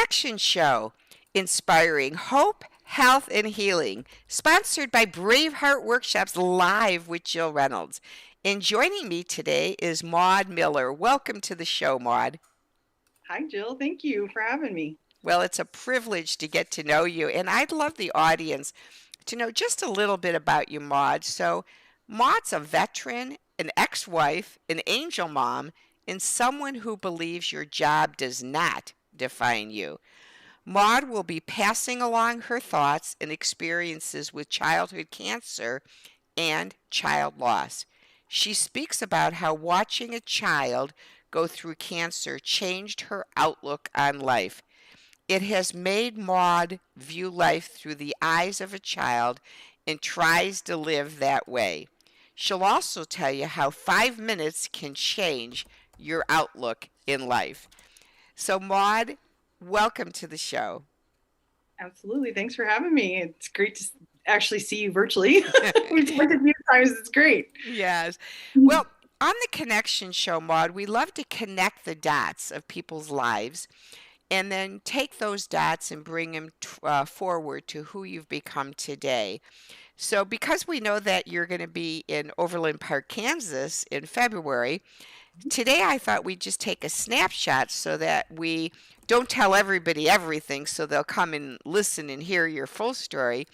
Connection Show, inspiring hope, health, and healing, sponsored by Braveheart Workshops live with Jill Reynolds. And joining me today is Maude Miller. Welcome to the show, Maude. Hi, Jill. Thank you for having me. Well, it's a privilege to get to know you, and I'd love the audience to know just a little bit about you, Maude. So, Maude's a veteran, an ex wife, an angel mom, and someone who believes your job does not define you. Maude will be passing along her thoughts and experiences with childhood cancer and child loss. She speaks about how watching a child go through cancer changed her outlook on life. It has made Maude view life through the eyes of a child and tries to live that way. She'll also tell you how 5 minutes can change your outlook in life. So, Maude, welcome to the show. Absolutely. Thanks for having me. It's great to actually see you virtually. We've talked a few times. It's great. Yes. Well, on the Connection Show, Maude, we love to connect the dots of people's lives and then take those dots and bring them forward to who you've become today. So, because we know that you're going to be in Overland Park, Kansas in February, today I thought we'd just take a snapshot so that we don't tell everybody everything so they'll come and listen and hear your full story.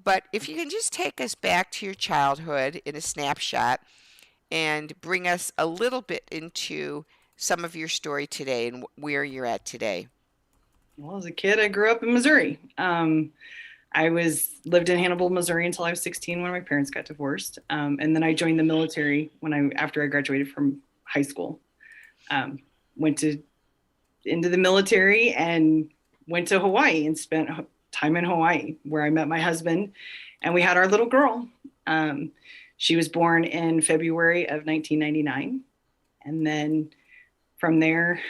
But if you can just take us back to your childhood in a snapshot and bring us a little bit into some of your story today and where you're at today. Well, as a kid, I grew up in Missouri. I lived in Hannibal, Missouri until I was 16 when my parents got divorced. And then I joined the military after I graduated from high school. Went into the military and went to Hawaii and spent time in Hawaii, where I met my husband, and we had our little girl. She was born in February of 1999. And then from there,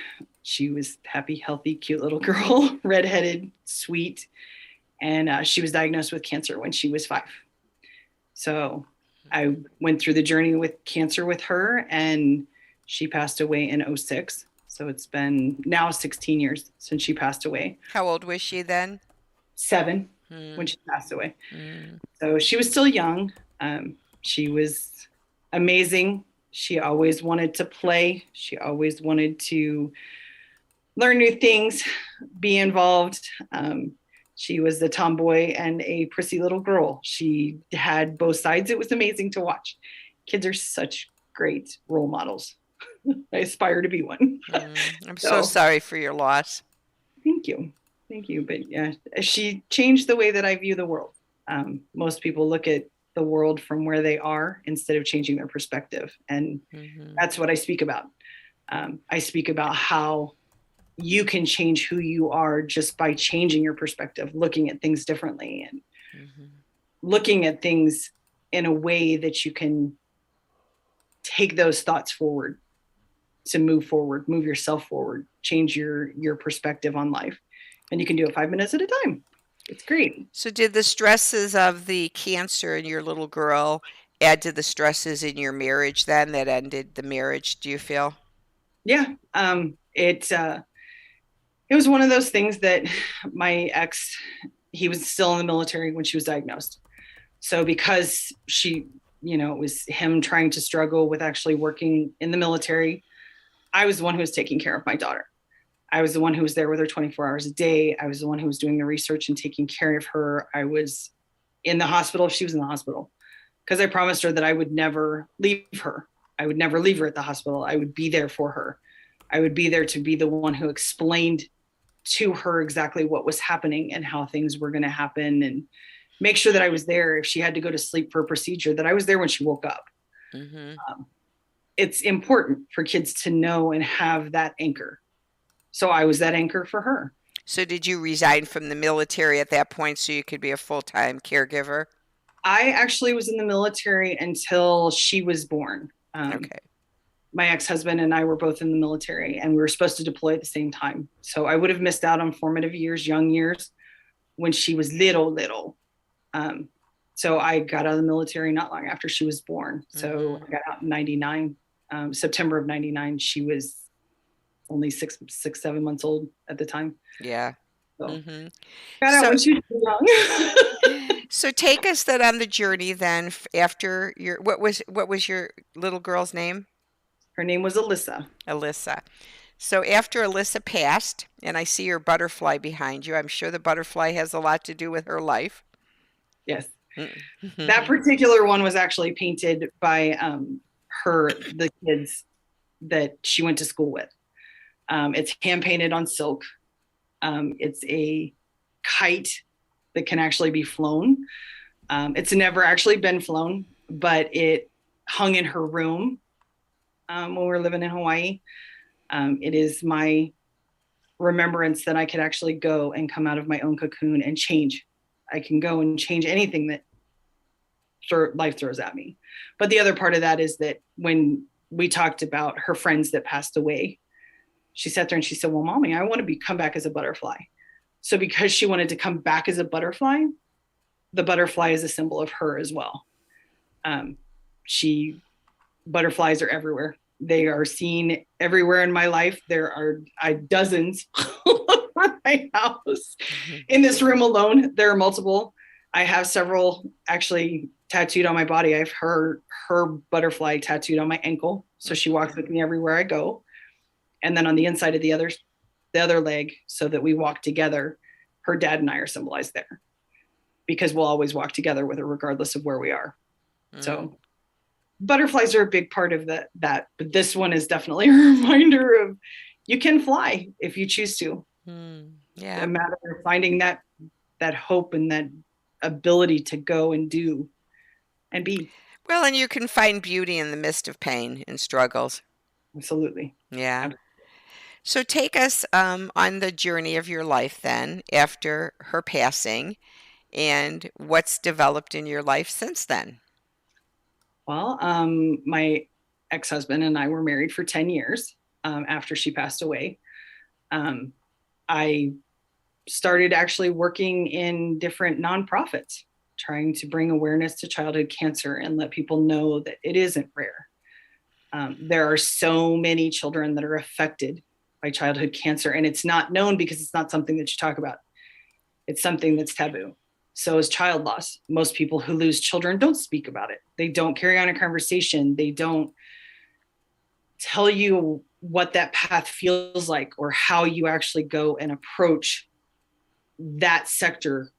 she was happy, healthy, cute little girl, redheaded, sweet. And she was diagnosed with cancer when she was 5. So I went through the journey with cancer with her, and she passed away in '06. So it's been now 16 years since she passed away. How old was she then? 7 when she passed away. So she was still young. She was amazing. She always wanted to play. She always wanted to learn new things, be involved. She was a tomboy and a prissy little girl. She had both sides. It was amazing to watch. Kids are such great role models. I aspire to be one. I'm so sorry for your loss. Thank you. Thank you. But yeah, she changed the way that I view the world. Most people look at the world from where they are instead of changing their perspective. And that's what I speak about. I speak about how you can change who you are just by changing your perspective, looking at things differently, and looking at things in a way that you can take those thoughts forward to move yourself forward, change your perspective on life. And you can do it 5 minutes at a time. It's great. So did the stresses of the cancer in your little girl add to the stresses in your marriage then that ended the marriage, do you feel? Yeah. It was one of those things that my ex, he was still in the military when she was diagnosed. So because it was him trying to struggle with actually working in the military, I was the one who was taking care of my daughter. I was the one who was there with her 24 hours a day. I was the one who was doing the research and taking care of her. I was in the hospital if she was in the hospital, because I promised her that I would never leave her. I would never leave her at the hospital. I would be there for her. I would be there to be the one who explained to her exactly what was happening and how things were going to happen, and make sure that I was there if she had to go to sleep for a procedure, that I was there when she woke up. It's important for kids to know and have that anchor. So I was that anchor for her. So did you resign from the military at that point so you could be a full-time caregiver? I actually was in the military until she was born. Okay. My ex-husband and I were both in the military, and we were supposed to deploy at the same time. So I would have missed out on formative years, young years, when she was little. So I got out of the military not long after she was born. So I got out in 99, September of 99. She was only 7 months old at the time. Yeah. So Hmm. got out So when she was young. so take us then on the journey then after your what was your little girl's name? Her name was Alyssa. Alyssa. So after Alyssa passed, and I see your butterfly behind you, I'm sure the butterfly has a lot to do with her life. Yes. That Mm. particular one was actually painted by the kids that she went to school with. It's hand painted on silk. It's a kite that can actually be flown. It's never actually been flown, but it hung in her room when we were living in Hawaii. It is my remembrance that I could actually go and come out of my own cocoon and change. I can go and change anything that life throws at me. But the other part of that is that when we talked about her friends that passed away, she sat there and she said, "Well, mommy, I want to come back as a butterfly." So because she wanted to come back as a butterfly, the butterfly is a symbol of her as well. Um, she Butterflies are everywhere. They are seen everywhere in my life. There are dozens all over my house. In this room alone, there are multiple. I have several actually tattooed on my body. I have her butterfly tattooed on my ankle, so she walks with me everywhere I go. And then on the inside of the other leg, so that we walk together, her dad and I are symbolized there because we'll always walk together with her regardless of where we are. Mm. So butterflies are a big part of that, but this one is definitely a reminder of you can fly if you choose to. Mm. It's a Yeah. matter of finding that hope and that ability to go and do and be. Well, and you can find beauty in the midst of pain and struggles. Absolutely. Yeah. So take us on the journey of your life then after her passing and what's developed in your life since then. Well, my ex-husband and I were married for 10 years after she passed away. um, I started actually working in different nonprofits, trying to bring awareness to childhood cancer and let people know that it isn't rare. There are so many children that are affected by childhood cancer, and it's not known because it's not something that you talk about. It's something that's taboo. So is child loss. Most people who lose children don't speak about it. They don't carry on a conversation. They don't tell you what that path feels like or how you actually go and approach that sector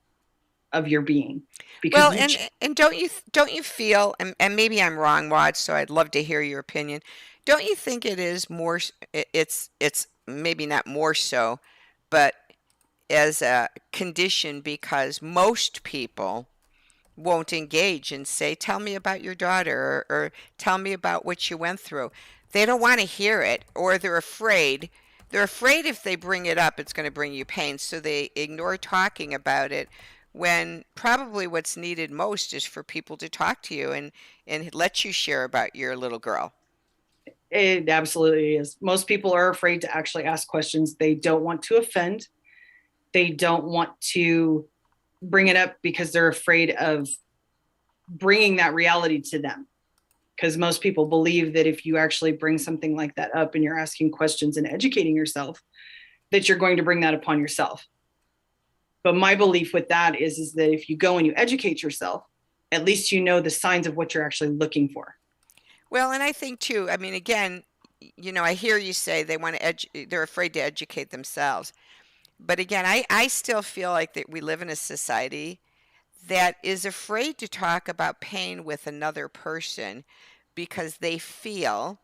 of your being because Well, you and don't you feel and maybe I'm wrong, Wad, so I'd love to hear your opinion. Don't you think it is more it's maybe not more so, but as a condition because most people won't engage and say, "Tell me about your daughter," or "Tell me about what you went through." They don't want to hear it, or they're afraid. They're afraid if they bring it up, it's going to bring you pain, so they ignore talking about it when probably what's needed most is for people to talk to you and let you share about your little girl. it absolutely is. Most people are afraid to actually ask questions. They don't want to offend. They don't want to bring it up because they're afraid of bringing that reality to them. Because most people believe that if you actually bring something like that up and you're asking questions and educating yourself, that you're going to bring that upon yourself. But my belief with that is that if you go and you educate yourself, at least you know the signs of what you're actually looking for. Well, and I think too, I mean, again, I hear you say they're afraid to educate themselves. But again, I still feel like that we live in a society that is afraid to talk about pain with another person because they feel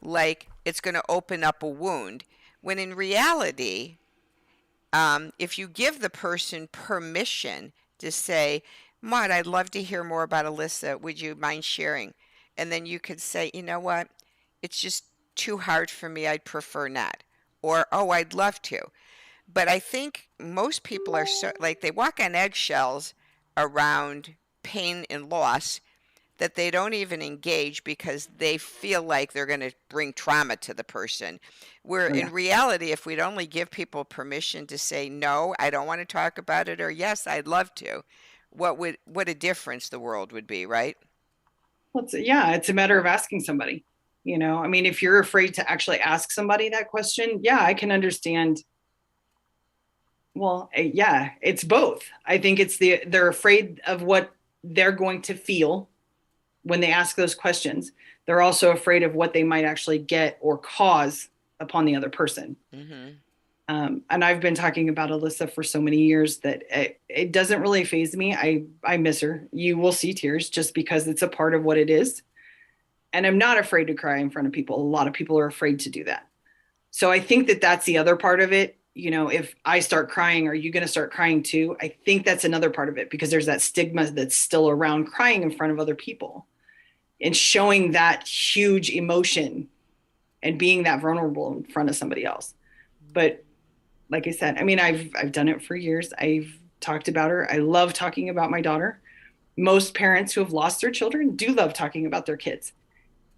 like it's going to open up a wound. When in reality, if you give the person permission to say, Maud, I'd love to hear more about Alyssa. Would you mind sharing? And then you could say, you know what? It's just too hard for me. I'd prefer not. Or, oh, I'd love to. But I think most people are so, like they walk on eggshells around pain and loss that they don't even engage because they feel like they're going to bring trauma to the person. Where Oh, in yeah. reality, if we'd only give people permission to say, no, I don't want to talk about it, or yes, I'd love to, what a difference the world would be, right? Well, yeah, it's a matter of asking somebody. I mean, if you're afraid to actually ask somebody that question, yeah, I can understand. Well, yeah, it's both. I think they're afraid of what they're going to feel when they ask those questions. They're also afraid of what they might actually get or cause upon the other person. Mm-hmm. And I've been talking about Alyssa for so many years that it doesn't really faze me. I miss her. You will see tears just because it's a part of what it is. And I'm not afraid to cry in front of people. A lot of people are afraid to do that. So I think that that's the other part of it. If I start crying, are you going to start crying too? I think that's another part of it, because there's that stigma that's still around crying in front of other people and showing that huge emotion and being that vulnerable in front of somebody else. But like I said, I mean, I've done it for years. I've talked about her. I love talking about my daughter. Most parents who have lost their children do love talking about their kids,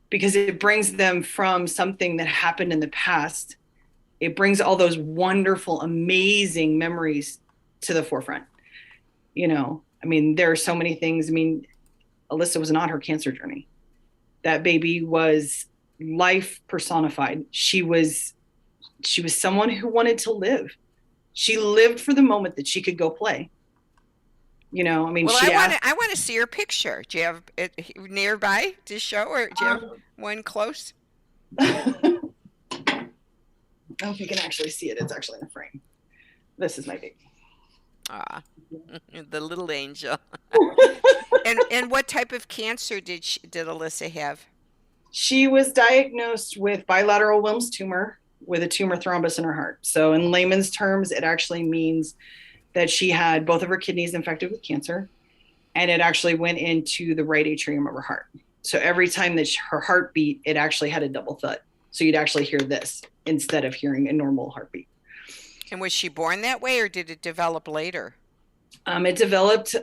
because it brings them from something that happened in the past. It brings all those wonderful, amazing memories to the forefront. I mean, there are so many things. I mean, Alyssa was not her cancer journey. That baby was life personified. She was someone who wanted to live. She lived for the moment that she could go play. I mean, Well, she'd ask. I want to see her picture. Do you have it nearby to show, or do you have one close? I don't know if you can actually see it. It's actually in a frame. This is my baby. Ah, the little angel. And what type of cancer did Alyssa have? She was diagnosed with bilateral Wilms tumor with a tumor thrombus in her heart. So in layman's terms, it actually means that she had both of her kidneys infected with cancer, and it actually went into the right atrium of her heart. So every time that her heart beat, it actually had a double thud. So you'd actually hear this instead of hearing a normal heartbeat. And was she born that way, or did it develop later? It developed,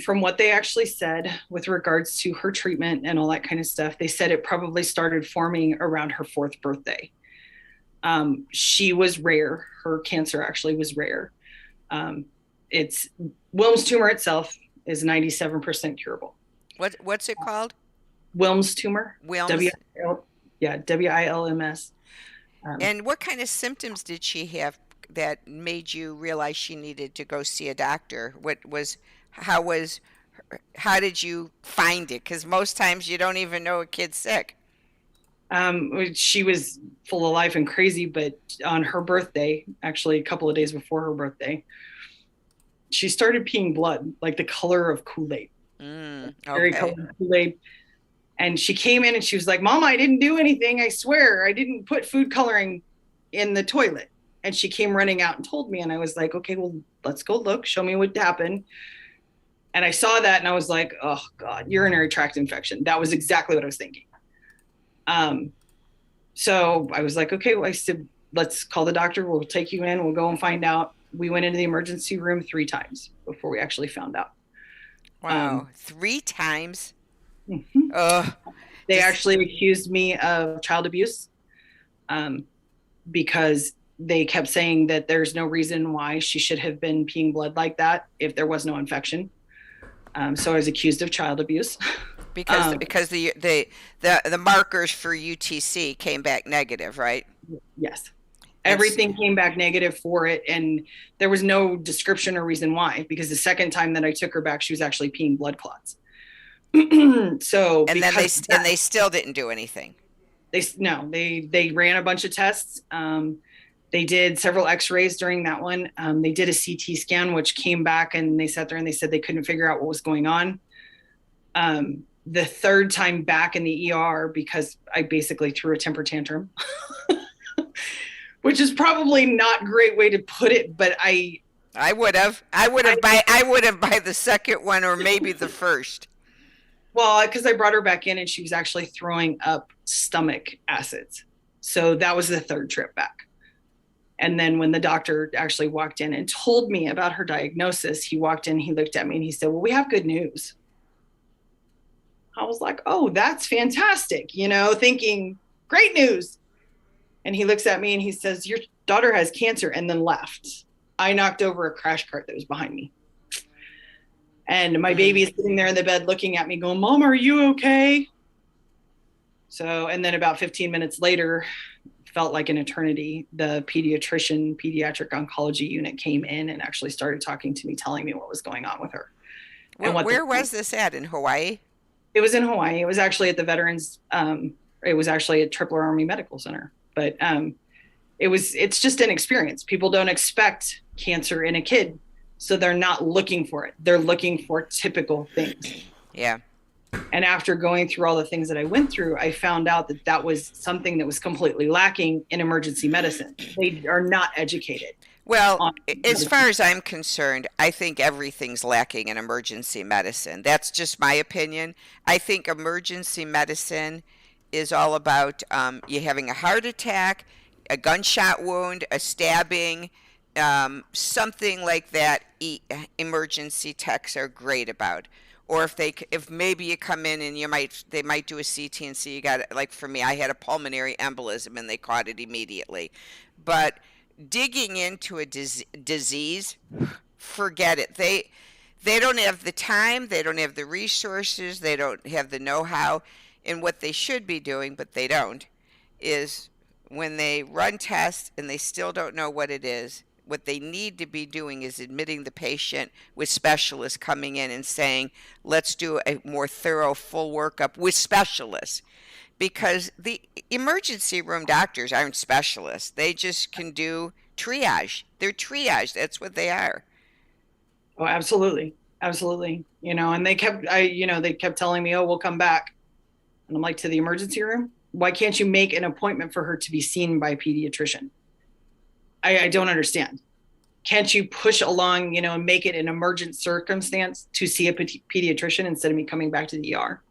from what they actually said with regards to her treatment and all that kind of stuff. They said it probably started forming around her 4th birthday. She was rare. Her cancer actually was rare. It's Wilms tumor itself is 97% curable. What's it called? Wilms tumor. Wilms. WILMS. And what kind of symptoms did she have that made you realize she needed to go see a doctor? How was, how did you find it? Because most times you don't even know a kid's sick. She was full of life and crazy, but on her birthday, actually a couple of days before her birthday, she started peeing blood, like the color of Kool-Aid. Very Okay. colored Kool-Aid. And she came in and she was like, "Mama, I didn't do anything. I swear I didn't put food coloring in the toilet." And she came running out and told me. And I was like, "Okay, well, let's go look. Show me what happened." And I saw that and I was like, "Oh God, urinary tract infection." That was exactly what I was thinking. So I was like, "Okay," well, I said, "Let's call the doctor. We'll take you in. We'll go and find out." We went into the emergency room 3 times before we actually found out. Wow. 3 times? Mhm. Oh, They just actually accused me of child abuse, um, because they kept saying that there's no reason why she should have been peeing blood like that if there was no infection. So I was accused of child abuse. because um, because the markers for UTC came back negative, right? yes, And everything came back negative for it, and there was no description or reason why. Because the second time that I took her back, she was actually peeing blood clots. So and then because they still didn't do anything. they ran a bunch of tests. They did several x-rays during that one. They did a CT scan, which came back, and they sat there and they said they couldn't figure out what was going on. The third time back in the ER, because I basically threw a temper tantrum, which is probably not a great way to put it, but I would have by the second one, or maybe the first. well, because I brought her back in and she was actually throwing up stomach acids. So that was the third trip back. And then when the doctor actually walked in and told me about her diagnosis, he walked in, he looked at me and he said, "Well, we have good news." I was like, "Oh, that's fantastic," thinking, great news. And he looks at me and he says, "Your daughter has cancer," and then left. I knocked over a crash cart that was behind me. And my baby is sitting there in the bed looking at me going, "Mom, are you okay?" So, and then about 15 minutes later, felt like an eternity, the pediatric oncology unit came in and actually started talking to me, telling me what was going on with her and what the, Where was this at, in Hawaii? it was in Hawaii. It was actually at the Veterans, it was actually at Tripler Army Medical Center. But it's just an experience. People don't expect cancer in a kid, so they're not looking for it. They're looking for typical things. Yeah. And after going through all the things that I went through, I found out that that was something that was completely lacking in emergency medicine. They are not educated Well, on as medicine. far as I'm concerned, I think everything's lacking in emergency medicine. That's just my opinion. I think emergency medicine is all about you having a heart attack, a gunshot wound, a stabbing, something like that. Emergency techs are great about. Or if maybe you come in and they might do a CT and see you got, like for me, I had a pulmonary embolism and they caught it immediately. But digging into a disease, forget it. They don't have the time, they don't have the resources, they don't have the know-how. And what they should be doing, but they don't, is when they run tests and they still don't know what it is, what they need to be doing is admitting the patient with specialists coming in and saying, let's do a more thorough full workup with specialists, because the emergency room doctors aren't specialists. They just can do triage. They're triage. That's what they are. Oh, absolutely. Absolutely. And they kept telling me, oh, we'll come back. And I'm like, to the emergency room? Why can't you make an appointment for her to be seen by a pediatrician? I don't understand. Can't you push along, and make it an emergent circumstance to see a pediatrician instead of me coming back to the ER?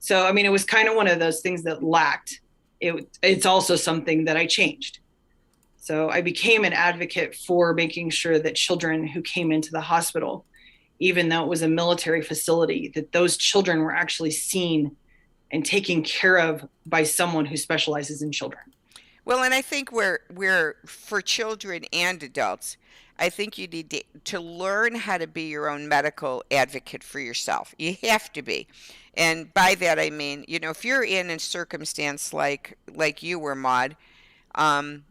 So, I mean, it was kind of one of those things that lacked. It's also something that I changed. So I became an advocate for making sure that children who came into the hospital, even though it was a military facility, that those children were actually seen and taken care of by someone who specializes in children. Well, and I think we're for children and adults, I think you need to learn how to be your own medical advocate for yourself. You have to be. And by that I mean, if you're in a circumstance like you were, Maud, um,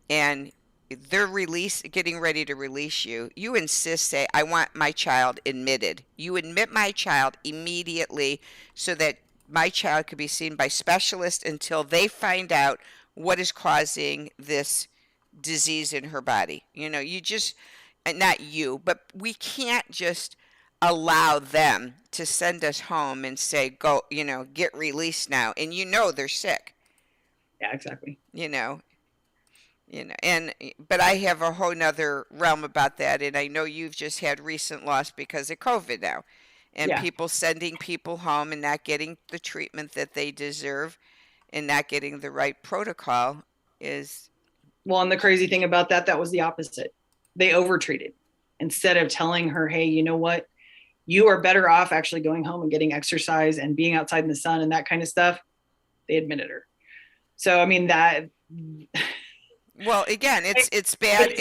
and they're getting ready to release you, you insist, say, I want my child admitted. You admit my child immediately so that my child could be seen by specialists until they find out what is causing this disease in her body. You just, not you, but we can't just allow them to send us home and say, go, get released now. And they're sick, Yeah, exactly. you know, and but I have a whole nother realm about that, and I know you've just had recent loss because of COVID now, and Yeah. people sending people home and not getting the treatment that they deserve and not getting the right protocol is. Well, and the crazy thing about that was the opposite. They overtreated. Instead of telling her, hey, you know what? You are better off actually going home and getting exercise and being outside in the sun and that kind of stuff. They admitted her. So, I mean, that. Well, again, it's bad.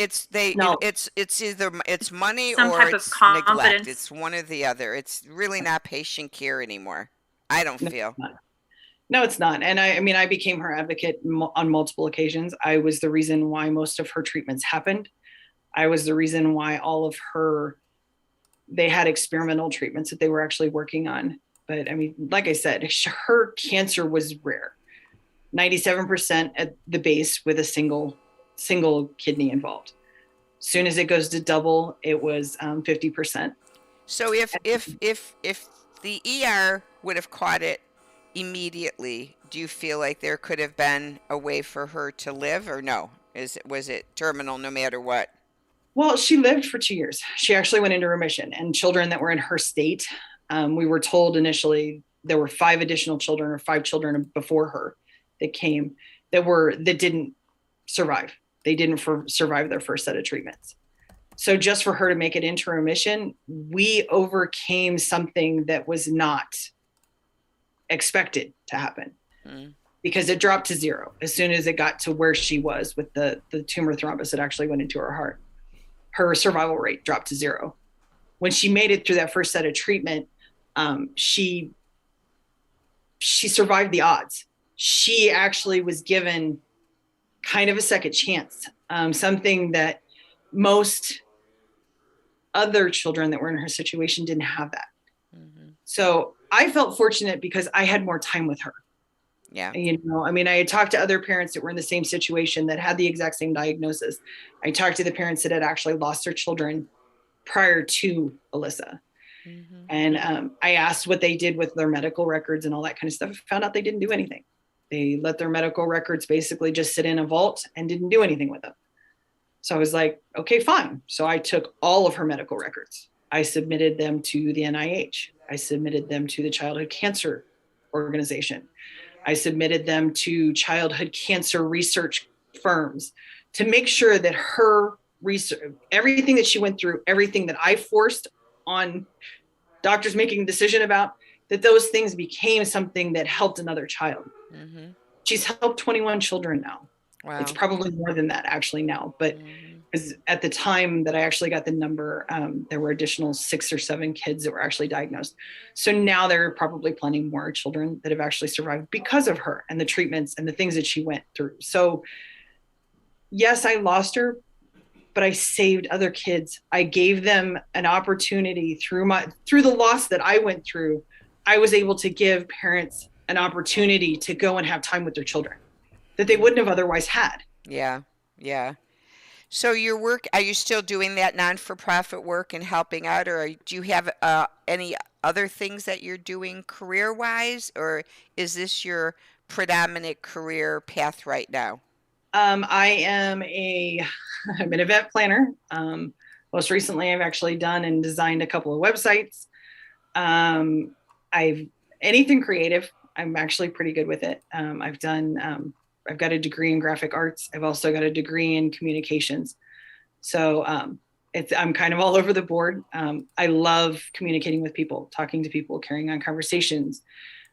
No, It's either it's money Some or type of it's neglect. It's confidence. one or the other. It's really not patient care anymore. I don't no, feel. no, it's not. And I mean, I became her advocate on multiple occasions. I was the reason why most of her treatments happened. I was the reason why they had experimental treatments that they were actually working on. But I mean, like I said, her cancer was rare. 97% at the base with a single kidney involved. Soon as it goes to double, it was 50%. So if the ER would have caught it immediately, do you feel like there could have been a way for her to live, or no? Was it terminal no matter what? Well, she lived for 2 years. She actually went into remission, and children that were in her state, we were told initially there were 5 additional children or 5 children before her that came that didn't survive. They didn't survive their first set of treatments. So just for her to make it into remission, we overcame something that was not expected to happen. Hmm. Because it dropped to 0 as soon as it got to where she was with the tumor thrombus that actually went into her heart. Her survival rate dropped to 0. When she made it through that first set of treatment, she survived the odds. she actually was given kind of a second chance, something that most other children that were in her situation didn't have that. Mm-hmm. So I felt fortunate because I had more time with her. Yeah. You know, I mean, I had talked to other parents that were in the same situation that had the exact same diagnosis. I talked to the parents that had actually lost their children prior to Alyssa. Mm-hmm. And I asked what they did with their medical records and all that kind of stuff. I found out they didn't do anything. They let their medical records basically just sit in a vault and didn't do anything with them. So I was like, okay, fine. So I took all of her medical records. I submitted them to the NIH. I submitted them to the Childhood Cancer Organization. I submitted them to childhood cancer research firms to make sure that her research, everything that she went through, everything that I forced on doctors making a decision about, that those things became something that helped another child. Mm-hmm. She's helped 21 children now. It's Wow. probably more than that actually now, but Mm-hmm. because at the time that I actually got the number, there were additional 6 or 7 kids that were actually diagnosed. So now there are probably plenty more children that have actually survived because of her and the treatments and the things that she went through. So yes, I lost her, but I saved other kids. I gave them an opportunity through the loss that I went through. I was able to give parents an opportunity to go and have time with their children that they wouldn't have otherwise had. Yeah. Yeah. So your work, are you still doing that non-for-profit work and helping out, or do you have any other things that you're doing career-wise, or is this your predominant career path right now? I am I'm an event planner. Most recently, I've actually done and designed a couple of websites. I've anything creative. I'm actually pretty good with it. I've got a degree in graphic arts. I've also got a degree in communications. So I'm kind of all over the board. I love communicating with people, talking to people, carrying on conversations.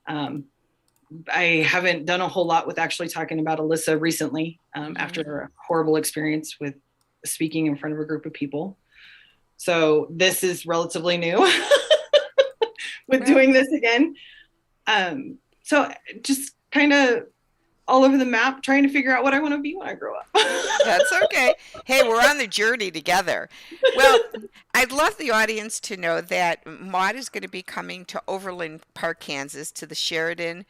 Um, I haven't done a whole lot with actually talking about Alyssa recently, Mm-hmm. after a horrible experience with speaking in front of a group of people. So this is relatively new with Well, doing this again. So just kind of all over the map, trying to figure out what I want to be when I grow up. that's okay. Hey, we're on the journey together. Well, I'd love the audience to know that Maude is going to be coming to Overland Park, Kansas, to the Sheridan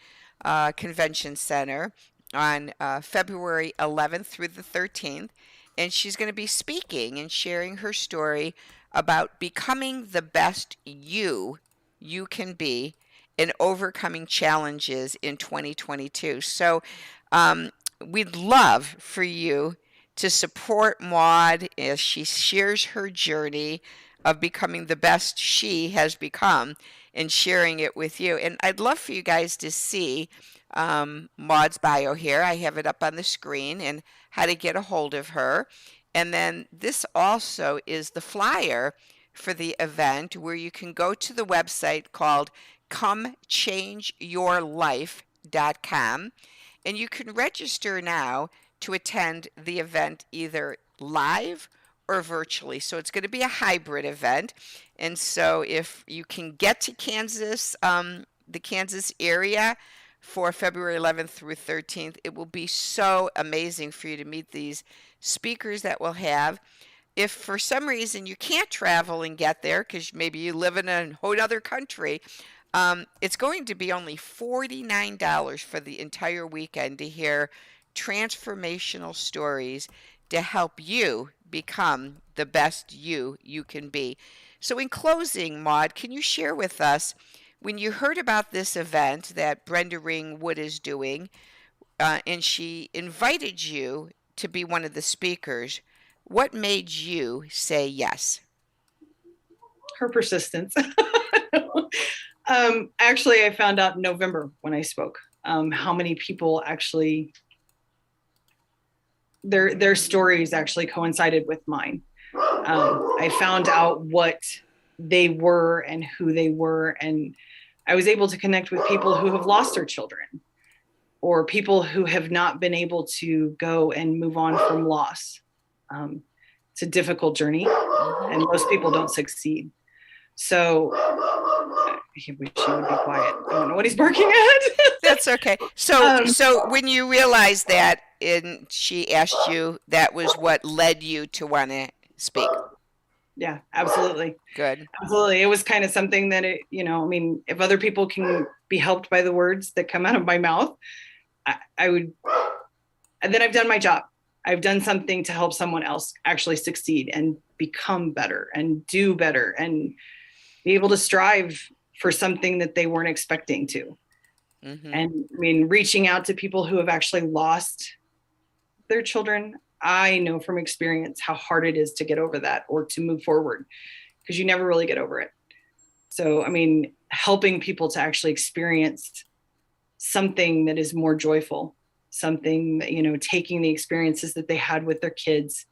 Convention Center on February 11th through the 13th. And she's going to be speaking and sharing her story about becoming the best you can be and overcoming challenges in 2022. So, um, we'd love for you to support Maude as she shares her journey of becoming the best she has become and sharing it with you. And I'd love for you guys to see Maude's bio here. I have it up on the screen and how to get a hold of her. And then this also is the flyer for the event where you can go to the website called comechangeyourlife.com and you can register now to attend the event either live or virtually. So it's going to be a hybrid event. And so if you can get to Kansas, the Kansas area for February 11th through 13th, it will be so amazing for you to meet these speakers that we'll have. If for some reason you can't travel and get there because maybe you live in a whole other country, it's going to be only $49 for the entire weekend to hear transformational stories to help you become the best you can be. So, in closing, Maude, can you share with us when you heard about this event that Brenda Ringwood is doing, and she invited you to be one of the speakers? What made you say yes? Her persistence. Actually, I found out in November when I spoke, how many people actually their stories actually coincided with mine. I found out what they were and who they were, and I was able to connect with people who have lost their children or people who have not been able to go and move on from loss. It's a difficult journey, Mm-hmm. and most people don't succeed. So I wish he would be quiet. I don't know what he's barking at. That's That's okay. So, Um, so when you realized that and she asked you, that was what led you to want to speak. yeah, absolutely. Good. Absolutely. It was kind of something that I mean, if other people can be helped by the words that come out of my mouth, I would, and then I've done my job. I've done something to help someone else actually succeed and become better and do better and be able to strive for something that they weren't expecting to. Mm-hmm. And I mean, reaching out to people who have actually lost their children, I know from experience how hard it is to get over that or to move forward because you never really get over it. So, I mean, helping people to actually experience something that is more joyful, something that, taking the experiences that they had with their kids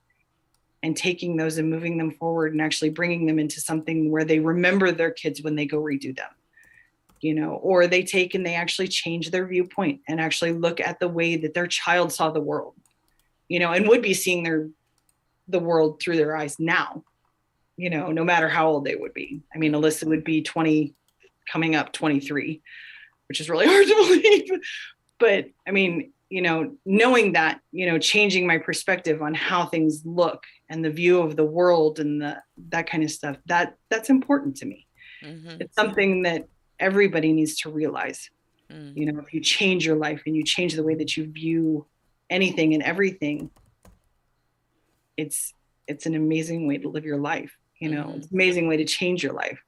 and taking those and moving them forward and actually bringing them into something where they remember their kids when they go redo them, or they take and they actually change their viewpoint and actually look at the way that their child saw the world, and would be seeing the world through their eyes now, no matter how old they would be. I mean, Alyssa would be 20, coming up 23, which is really hard to believe. But I mean, knowing that, changing my perspective on how things look and the view of the world and that kind of stuff, that's important to me. Mm-hmm. It's something that everybody needs to realize. Mm. If you change your life and you change the way that you view anything and everything, it's an amazing way to live your life. Mm-hmm. It's an amazing way to change your life.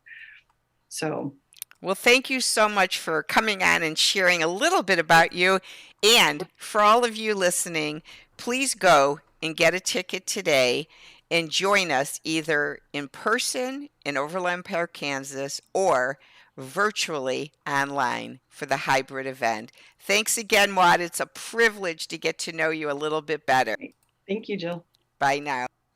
So Well, thank you so much for coming on and sharing a little bit about you. And for all of you listening, please go and get a ticket today and join us either in person in Overland Park, Kansas, or virtually online for the hybrid event. Thanks again, Maude. It's a privilege to get to know you a little bit better. thank you, Jill. Bye now.